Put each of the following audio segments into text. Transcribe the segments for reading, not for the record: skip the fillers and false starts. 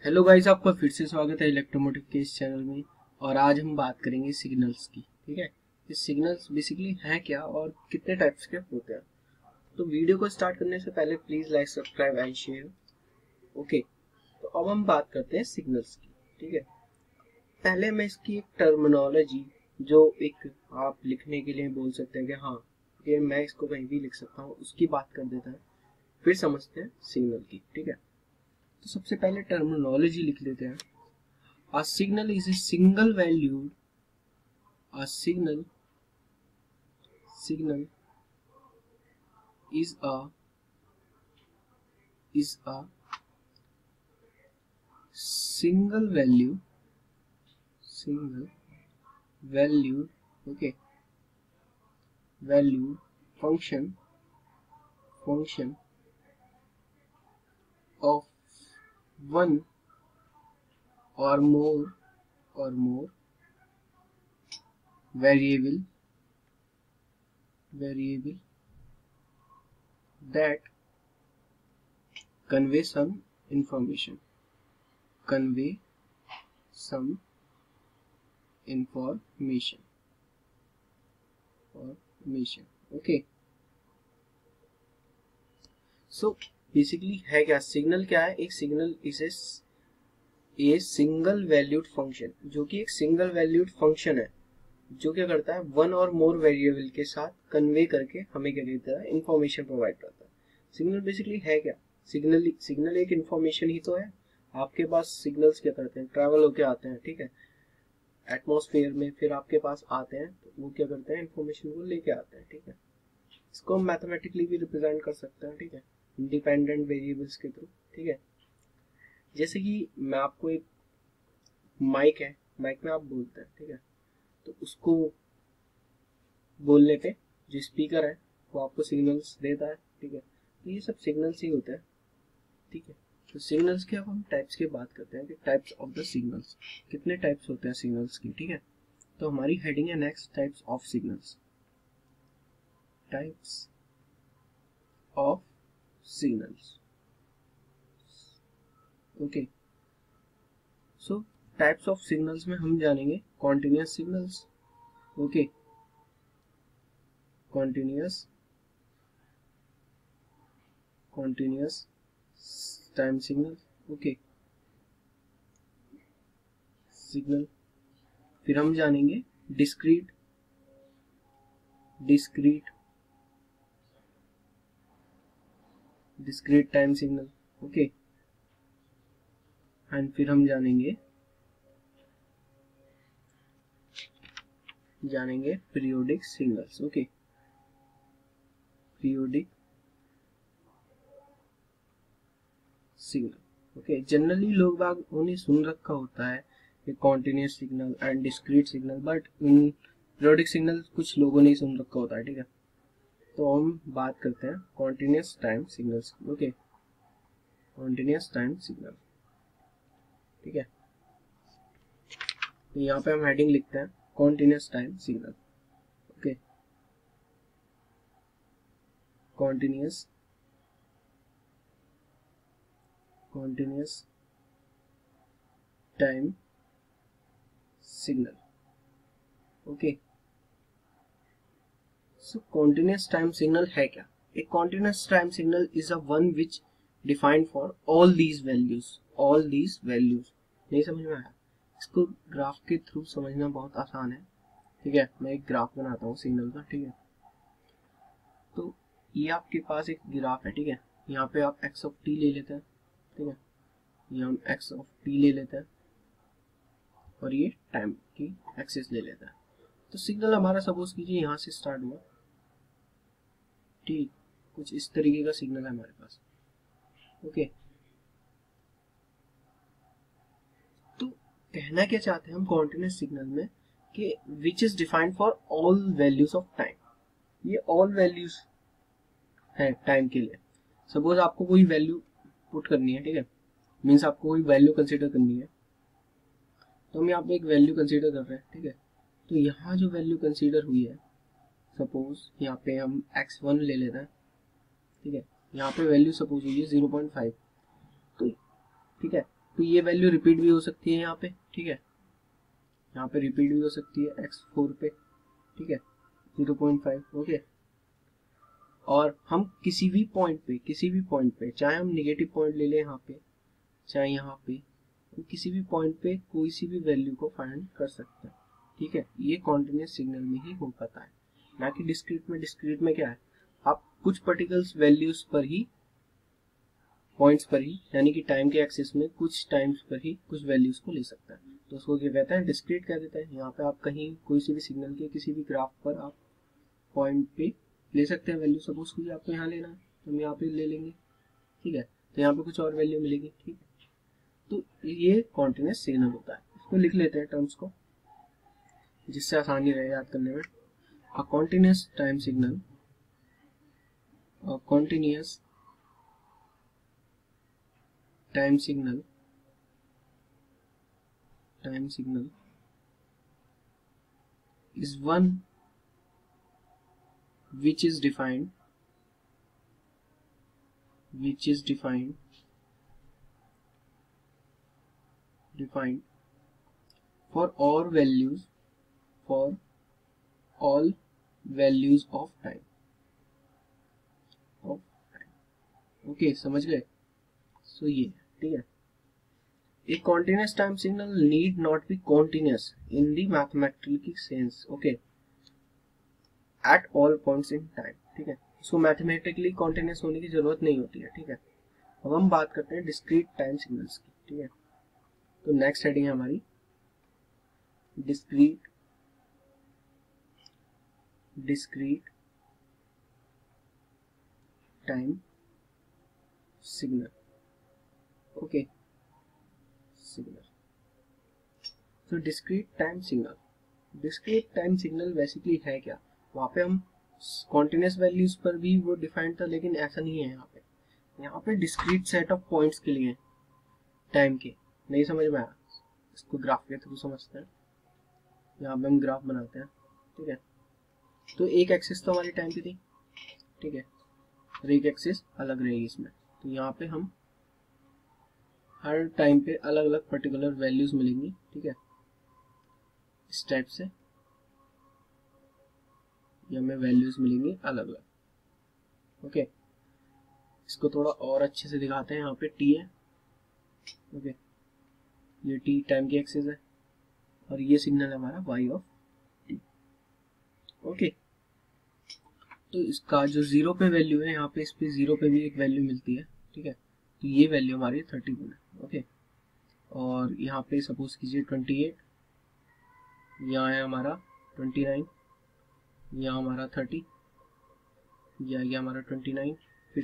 Hello guys, आपका फिर से स्वागत है इलेक्ट्रोमोटिव के इस चैनल में। और आज हम बात करेंगे सिग्नल्स की। ठीक है, ये सिग्नल्स बेसिकली हैं क्या और कितने टाइप्स के होते हैं। तो वीडियो को स्टार्ट करने से पहले please like, subscribe and share. Okay, तो अब हम बात करते हैं सिग्नल्स की। ठीक है, पहले मैं इसकी एक टर्मिनोलॉजी जो एक आप लिखने के लिए बोल सकते हैं कि हाँ ये मैं इसको कहीं भी लिख सकता हूँ, उसकी बात कर देता है, फिर समझते हैं सिग्नल की। ठीक है, तो सबसे पहले टर्मिनोलॉजी लिख लेते हैं। A signal is a single valued a signal is a single valued okay valued function of one or more variable that convey some information okay। So basically है क्या सिग्नल, क्या है? एक signal is a single valued function, जो कि एक single valued function है जो क्या करता है, वन और मोर वेरिएबल के साथ कन्वे करके हमें क्या देता है, इंफॉर्मेशन प्रोवाइड करता है। सिग्नल बेसिकली है क्या? सिग्नल एक इंफॉर्मेशन ही तो है। आपके पास सिग्नल्स क्या करते हैं, ट्रैवल होके आते हैं। ठीक है, एटमॉस्फेयर में, फिर आपके पास आते हैं तो वो क्या करते हैं, इंफॉर्मेशन को लेके आते हैं। ठीक है, इसको हम मैथमेटिकली भी रिप्रेजेंट कर सकते हैं। ठीक है, इंडिपेंडेंट वेरिएबल्स के थ्रू। ठीक है, जैसे कि मैं आपको एक माइक है, माइक में आप बोलते हैं। ठीक है, तो उसको बोलने पे जो स्पीकर है वो आपको सिग्नल्स देता है। ठीक है, तो ये सब सिग्नल्स ही होते हैं। ठीक है, तो सिग्नल्स के अब हम टाइप्स की बात करते हैं कि टाइप्स ऑफ द सिग्नल्स, कितने टाइप्स होते हैं सिग्नल्स की। ठीक है, तो हमारी हेडिंग है next, types of signals. Types of signals. Okay, so types of signals में हम जानेंगे continuous signals. Okay, continuous time signal. Okay, signal. फिर हम जानेंगे discrete time signal. Okay, and फिर हम जानेंगे periodic signals. Okay, periodic signal. Okay, generally लोग बाग उन्हें सुन रखा होता है कि continuous signal and discrete signal, but periodic signal कुछ लोगों ने सुन रखा होता है। ठीक है, तो हम बात करते हैं continuous time signals. Okay, continuous time signal. ठीक है, तो यहाँ पे हम हेडिंग लिखते हैं continuous time signal. Okay, continuous time signal. Okay, so continuous time signal है क्या? एक continuous time signal is a one which defined for all these values. नहीं समझ में आया? इसको ग्राफ के थ्रू समझना बहुत आसान है। ठीक है, मैं एक ग्राफ बनाता हूँ सिग्नल का। ठीक है, तो ये आपके पास एक ग्राफ है। ठीक है, यहाँ पे आप एक्स ऑफ टी ले लेते हैं। ठीक है, ये हम एक्स ऑफ टी ले लेते हैं और ये टाइम की एक्सिस ले लेते हैं। तो सिग्नल हमारा सपोज कीजिए यहाँ से स्टार्ट हुआ। ठीक, कुछ इस तरीके का सिग्नल है हमारे पास। ओके, तो कहना क्या चाहते हैं हम कॉन्टिन्यूअस सिग्नल में कि which is defined for all values of time. ये ऑल वैल्यूज है टाइम के लिए। सपोज आपको कोई वैल्यू पुट करनी है। ठीक है, मीन्स आपको कोई वैल्यू कंसीडर करनी है, तो हम यहाँ पे एक वैल्यू कंसीडर कर रहे हैं। ठीक है, तो यहाँ जो वैल्यू कंसीडर हुई है, सपोज यहाँ पे हम x1 ले लेते हैं। ठीक है, यहाँ पे वैल्यू सपोज हुई है 0.5। तो ठीक है, तो ये वैल्यू रिपीट भी हो सकती है यहाँ पे, ठीक है, यहाँ पे रिपीट भी हो सकती है x4 पे, ठीक है, 0.5, ओके। और हम किसी भी पॉइंट पे चाहे हम नेगेटिव पॉइंट ले लें यहाँ पे, चाहे यहाँ पे, हम किसी भी पॉइंट पे कोई सी भी वैल्यू को फाइंड कर सकते हैं, ठीक है। ये कॉन्टिन्यूस सिग्नल में ही हो पाता है, ना कि डिस्क्रीट में। डिस्क्रीट में क्या है, आप कुछ पर्टिकुलर वैल्यूज पर ही, पॉइंट्स पर ही, यानी कि टाइम के एक्सिस में कुछ टाइम्स पर ही कुछ वैल्यूज को ले सकता है, तो उसको क्या कहते हैं, डिस्क्रीट कह देते हैं। यहाँ पे आप कहीं कोई सी भी सिग्नल के किसी भी ग्राफ पर आप पॉइंट पे ले सकते हैं वैल्यू। सपोज कीजिए आपको यहाँ लेना है, तो हम यहाँ पे ले लेंगे, ठीक है, तो यहाँ पे कुछ और वैल्यू मिलेगी, ठीक है। तो ये कॉन्टिन्यूस सिग्नल होता है। इसको लिख लेते हैं टर्म्स को, जिससे आसानी रहे याद करने में। A continuous time signal, a continuous time signal is one which is defined for all values of time, okay, समझ गए। सो ये, ठीक है। A continuous time signal need not be continuous in the mathematical sense, okay, at all points in time, ठीक है। इसको mathematically continuous होने की जरूरत नहीं होती है, ठीक है। अब हम बात करते हैं डिस्क्रीट टाइम सिग्नल्स की, ठीक है। तो नेक्स्ट हेडिंग है हमारी discrete time signal, okay, signal. तो डिस्क्रीट टाइम सिग्नल बेसिकली है क्या, वहाँ पे हम कॉन्टिन्यूस वैल्यूज पर भी वो डिफाइंड था, लेकिन ऐसा नहीं है यहाँ पे डिस्क्रीट सेट ऑफ पॉइंट्स के लिए टाइम के। नहीं समझ में आया, इसको ग्राफ के थ्रू समझते हैं। यहाँ पे हम ग्राफ बनाते हैं, ठीक है। तो एक एक्सिस तो हमारी टाइम की थी, ठीक है, और एक एक्सिस अलग रहेगी इसमें। तो यहाँ पे हम हर टाइम पे अलग अलग पर्टिकुलर वैल्यूज मिलेंगी, ठीक है, इस टाइप से ये हमें वैल्यूज मिलेंगी अलग अलग, ओके। इसको थोड़ा और अच्छे से दिखाते हैं। यहाँ पे टी है, ओके, ये टी टाइम की एक्सिस है, और ये सिग्नल है हमारा वाई ऑफ टी, ओके। तो इसका जो 0 पे वैल्यू है, यहाँ पे इस पे 0 पे भी एक वैल्यू मिलती है, ठीक है। तो ये वैल्यू हमारी 31 है, ओके। और यहाँ पे सपोज कीजिए 28, यहाँ है हमारा 29, यहाँ हमारा 30, ये हमारा 29, फिर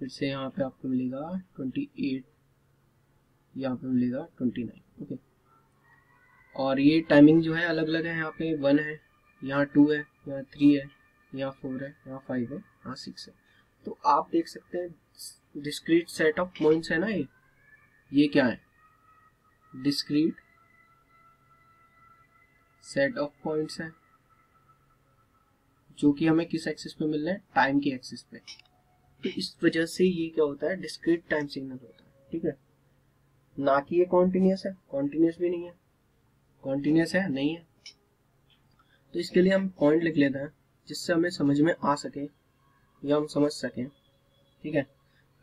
से यहाँ पे आपको मिलेगा 28, यहाँ पे मिलेगा 29, ओके। और ये टाइमिंग जो है अलग अलग है, यहाँ पे 1 है, यहाँ 2 है, यहाँ 3 है, यहाँ 4 है, यहाँ 5 है, यहाँ 6 है। तो आप देख सकते हैं डिस्क्रीट सेट ऑफ पॉइंट्स है ना, ये क्या है, डिस्क्रीट सेट ऑफ पॉइंट्स है, जो कि हमें किस एक्सिस पे मिल रहे हैं, टाइम की एक्सिस पे। तो इस वजह से ये क्या होता है, डिस्क्रीट टाइम सिग्नल होता है, ठीक है। ना कि ये कॉन्टिन्यूस है, कॉन्टिन्यूस भी नहीं है, कॉन्टिन्यूस है नहीं है। तो इसके लिए हम पॉइंट लिख लेते हैं, जिससे हमें समझ में आ सके या हम समझ सकें, ठीक है।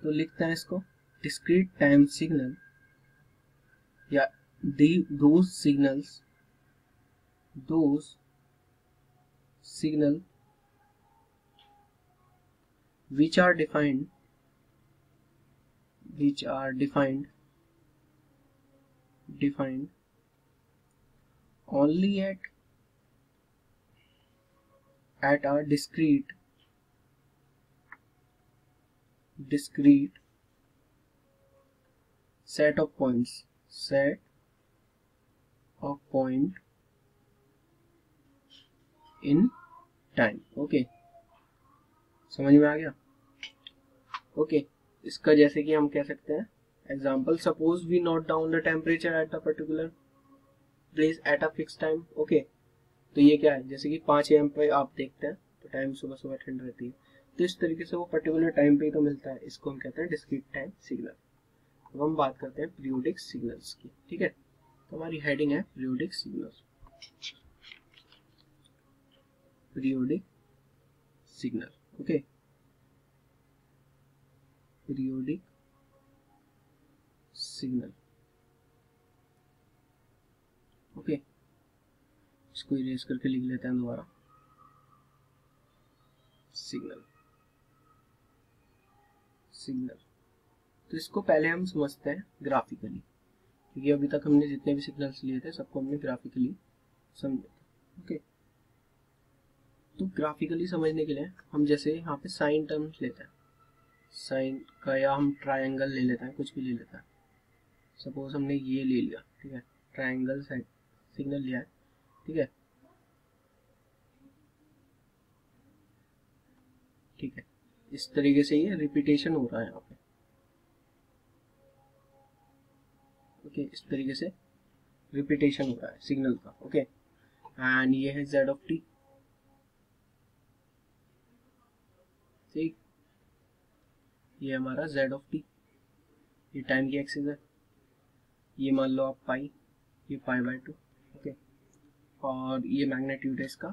तो लिखते हैं इसको, डिस्क्रीट टाइम सिग्नल या those signal which are defined only at a discrete set of points in time, okay. समझ में आ गया, ओके। इसका जैसे कि हम कह सकते हैं example, suppose we note down the temperature at the particular place at a fix time, okay. तो ये क्या है, जैसे कि 5 AM पे आप देखते हैं तो टाइम सुबह सुबह ठंड रहती है, तो इस तरीके से वो पर्टिकुलर टाइम पे ही तो मिलता है, इसको हम कहते हैं डिस्क्रीट टाइम सिग्नल। अब हम बात करते हैं पीरियोडिक सिग्नल्स की, ठीक है। तो हमारी हेडिंग है periodic signals. Periodic signal, okay, periodic signal, okay. इसको इरेज करके लिख लेते हैं दोबारा, सिग्नल, सिग्नल। तो इसको पहले हम समझते हैं ग्राफिकली, क्योंकि अभी तक हमने जितने भी सिग्नल्स लिए थे सबको हमने ग्राफिकली समझा, ओके। तो ग्राफिकली समझने के लिए हम जैसे यहाँ पे साइन टर्म्स लेते हैं, साइन का, या हम ट्रायंगल ले लेते हैं, कुछ भी ले लेते हैं। सपोज हमने ये ले लिया, ठीक है, ट्रायंगल सिग्नल लिया है, ठीक है, ठीक है। इस तरीके से ये रिपीटेशन हो रहा है यहाँ पे, ओके, इस तरीके से रिपीटेशन हो रहा है सिग्नल का, ओके। एंड ये है z ऑफ t, ठीक, ये हमारा z ऑफ t, ये टाइम की एक्सिस है, ये मान लो आप पाई, ये पाई बाय 2, ओके, और ये मैग्नीट्यूड है इसका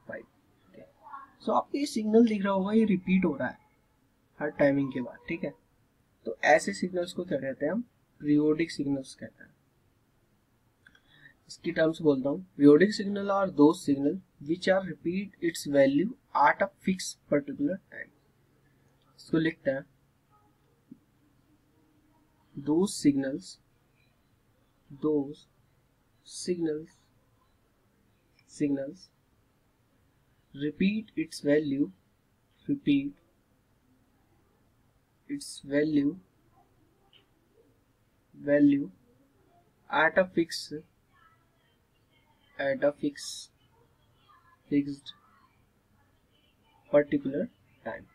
5, ओके। सो आपको ये सिग्नल दिख रहा होगा, ये रिपीट हो रहा है हर टाइमिंग के बाद, ठीक है। तो ऐसे सिग्नल्स को क्या कहते हैं हम, पीरियोडिक सिग्नल्स कहते हैं। इसकी टर्म्स बोलता हूँ, periodic signal are those signal which are repeat its value at a fix particular time. इसको लिखते हैं, those signals repeat its value at a fixed particular time,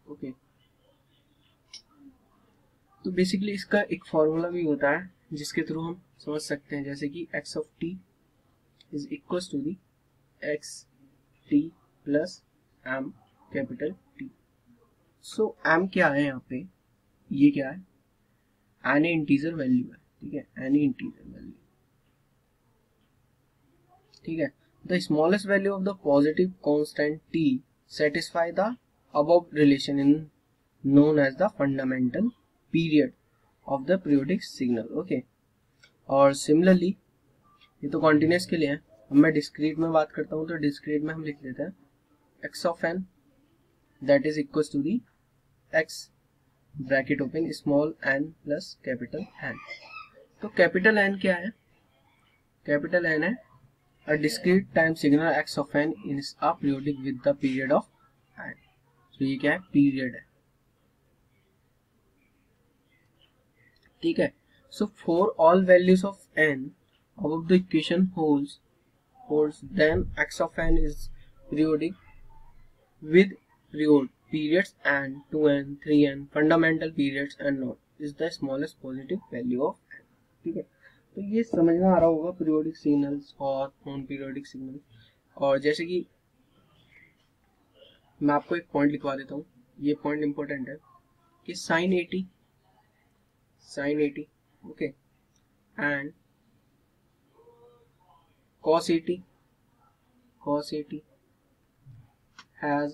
okay. तो बेसिकली इसका एक फॉर्मूला भी होता है जिसके थ्रू हम समझ सकते हैं, जैसे कि x of t is equal to the X T plus M capital T। So m क्या है यहाँ पे, ये क्या है, एनी इंटीजर वैल्यू है, ठीक है, एनी इंटीजर वैल्यू, ठीक है। The smallest value of the positive constant t satisfy the above relation in known as the fundamental period of the periodic signal, okay. और सिमिलरली ये तो कॉन्टिन्यूस के लिए है, अब मैं डिस्क्रीट में बात करता हूँ, तो डिस्क्रीट में हम लिख लेते हैं x of n that is equal to the x bracket open small n plus capital n। तो कैपिटल n क्या है, कैपिटल n है a discrete time signal x of n is a periodic with the period of n। तो ये क्या है, period है, ठीक है। So for all values of n above the equation holds then x of n is periodic with periods n, 2n, 3n, fundamental periods and not is the smallest positive value of n, ठीक है। तो ये समझना आ रहा होगा periodic signals और non periodic signal. और जैसे कि मैं आपको एक पॉइंट लिखवा देता हूँ, ये पॉइंट इंपॉर्टेंट है कि sine 80 okay and cos 80 has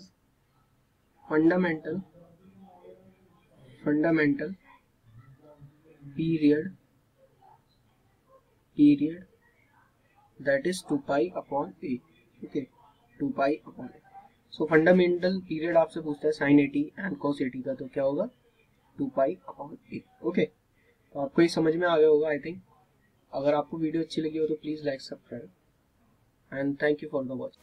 fundamental period that is 2 pi upon a, okay, 2 pi upon a। So fundamental period आपसे पूछता है साइन 80 एंड cos 80 का, तो क्या होगा 2 pi upon a, ओके। तो आपको ये समझ में आ गया होगा आई थिंक। अगर आपको वीडियो अच्छी लगी हो तो please like subscribe and thank you for the watch.